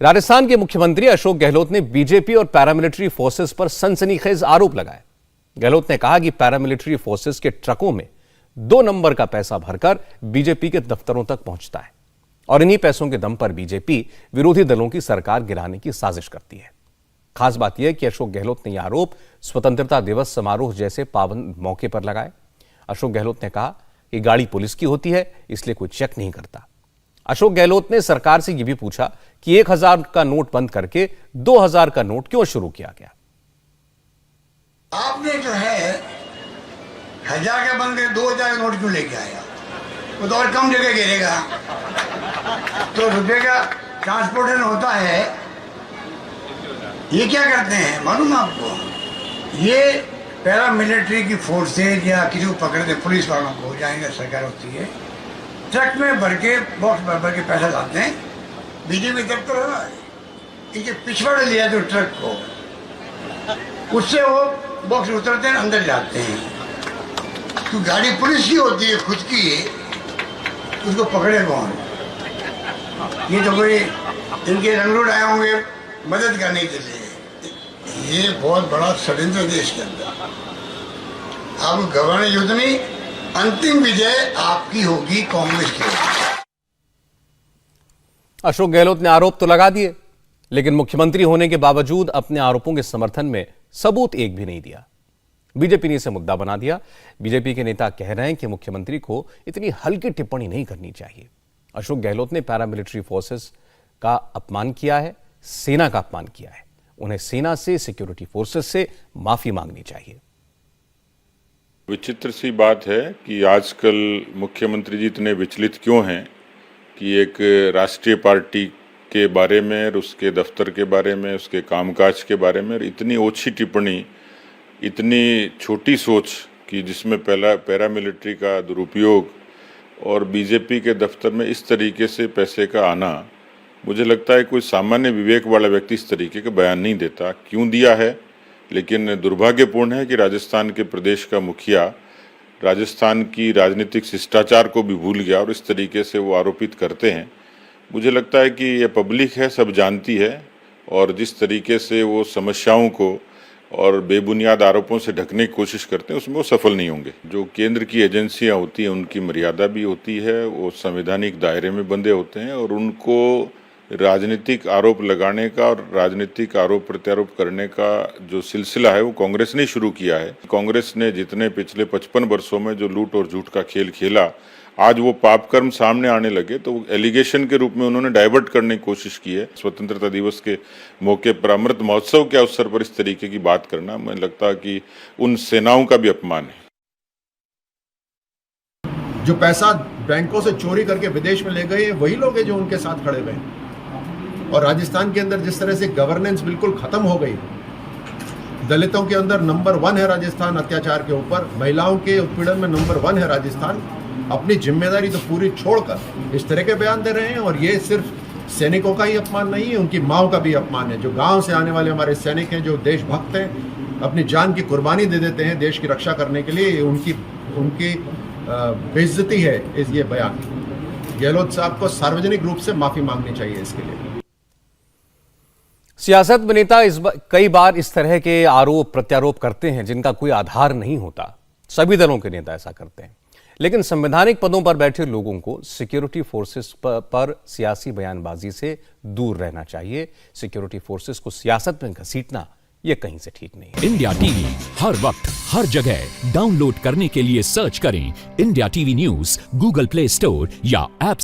राजस्थान के मुख्यमंत्री अशोक गहलोत ने बीजेपी और पैरामिलिट्री फोर्सेस पर सनसनीखेज आरोप लगाए। गहलोत ने कहा कि पैरामिलिट्री फोर्सेस के ट्रकों में 2 नंबर का पैसा भरकर बीजेपी के दफ्तरों तक पहुंचता है और इन्हीं पैसों के दम पर बीजेपी विरोधी दलों की सरकार गिराने की साजिश करती है। खास बात यह है कि अशोक गहलोत ने यह आरोप स्वतंत्रता दिवस समारोह जैसे पावन मौके पर लगाए। अशोक गहलोत ने कहा कि गाड़ी पुलिस की होती है, इसलिए कोई चेक नहीं करता। अशोक गहलोत ने सरकार से यह भी पूछा कि 1000 का नोट बंद करके 2000 का नोट क्यों शुरू किया गया। आपने जो है 1000 का बंद कर 2000 का नोट क्यों लेके आया? वो तो और कम जगह गिरेगा। तो रुपये का ट्रांसपोर्टेशन होता है। ये क्या करते हैं मालूम आपको? ये पैरामिलिट्री की फोर्सेज या किसी को पकड़ते पुलिस वालों को, जाएंगे सरकार होती है, ट्रक में भर के बॉक्स भर के पैसा लाते हैं। बीजेपी दफ्तर हो रहा है, ये पिछवाड़े लिया तो ट्रक को, उससे वो बॉक्स उतरते हैं, अंदर जाते हैं। तो गाड़ी पुलिस की होती है, खुद की है, उसको पकड़े कौन? ये तो कोई इनके रंगरूट आए होंगे मदद करने के लिए। ये बहुत बड़ा षड्यंत्र देश के अंदर। अब गवर्नर युद्ध में अंतिम विजय आपकी होगी, कांग्रेस की होगी। अशोक गहलोत ने आरोप तो लगा दिए, लेकिन मुख्यमंत्री होने के बावजूद अपने आरोपों के समर्थन में सबूत एक भी नहीं दिया। बीजेपी ने इसे मुद्दा बना दिया। बीजेपी के नेता कह रहे हैं कि मुख्यमंत्री को इतनी हल्की टिप्पणी नहीं करनी चाहिए। अशोक गहलोत ने पैरामिलिट्री फोर्सेस का अपमान किया है, सेना का अपमान किया है। उन्हें सेना से, सिक्योरिटी फोर्सेस से माफी मांगनी चाहिए। विचित्र सी बात है कि आजकल मुख्यमंत्री जी इतने विचलित क्यों हैं कि एक राष्ट्रीय पार्टी के बारे में और उसके दफ्तर के बारे में, उसके कामकाज के बारे में इतनी ओछी टिप्पणी, इतनी छोटी सोच कि जिसमें पहला पैरामिलिट्री का दुरुपयोग और बीजेपी के दफ्तर में इस तरीके से पैसे का आना, मुझे लगता है कोई सामान्य विवेक वाला व्यक्ति इस तरीके का बयान नहीं देता। क्यों दिया है? लेकिन दुर्भाग्यपूर्ण है कि राजस्थान के प्रदेश का मुखिया राजस्थान की राजनीतिक शिष्टाचार को भी भूल गया और इस तरीके से वो आरोपित करते हैं। मुझे लगता है कि ये पब्लिक है, सब जानती है, और जिस तरीके से वो समस्याओं को और बेबुनियाद आरोपों से ढकने की कोशिश करते हैं उसमें वो सफल नहीं होंगे। जो केंद्र की एजेंसियां होती हैं उनकी मर्यादा भी होती है, वो संवैधानिक दायरे में बंधे होते हैं और उनको राजनीतिक आरोप लगाने का और राजनीतिक आरोप प्रत्यारोप करने का जो सिलसिला है वो कांग्रेस ने शुरू किया है। कांग्रेस ने जितने पिछले 55 वर्षों में जो लूट और झूठ का खेल खेला, आज वो पापकर्म सामने आने लगे तो एलिगेशन के रूप में उन्होंने डाइवर्ट करने की कोशिश की है। स्वतंत्रता दिवस के मौके पर, अमृत महोत्सव के अवसर पर इस तरीके की बात करना, मुझे लगता है कि उन सेनाओं का भी अपमान है। जो पैसा बैंकों से चोरी करके विदेश में ले गए वही लोग हैं जो उनके साथ खड़े हुए। और राजस्थान के अंदर जिस तरह से गवर्नेंस बिल्कुल खत्म हो गई, दलितों के अंदर नंबर 1 है राजस्थान अत्याचार के ऊपर, महिलाओं के उत्पीड़न में नंबर 1 है राजस्थान। अपनी जिम्मेदारी तो पूरी छोड़कर इस तरह के बयान दे रहे हैं। और ये सिर्फ सैनिकों का ही अपमान नहीं है, उनकी माओ का भी अपमान है। जो गांव से आने वाले हमारे सैनिक हैं, जो देशभक्त हैं, अपनी जान की कुर्बानी दे देते हैं देश की रक्षा करने के लिए, उनकी बेइज्जती है ये बयान। गहलोत साहब को सार्वजनिक रूप से माफी मांगनी चाहिए इसके लिए। सियासत में नेता कई बार इस तरह के आरोप प्रत्यारोप करते हैं जिनका कोई आधार नहीं होता। सभी दलों के नेता ऐसा करते हैं, लेकिन संवैधानिक पदों पर बैठे लोगों को सिक्योरिटी फोर्सेस पर सियासी बयानबाजी से दूर रहना चाहिए। सिक्योरिटी फोर्सेस को सियासत में घसीटना यह कहीं से ठीक नहीं है। इंडिया टीवी हर वक्त हर जगह डाउनलोड करने के लिए सर्च करें India TV news Google play store या ऐप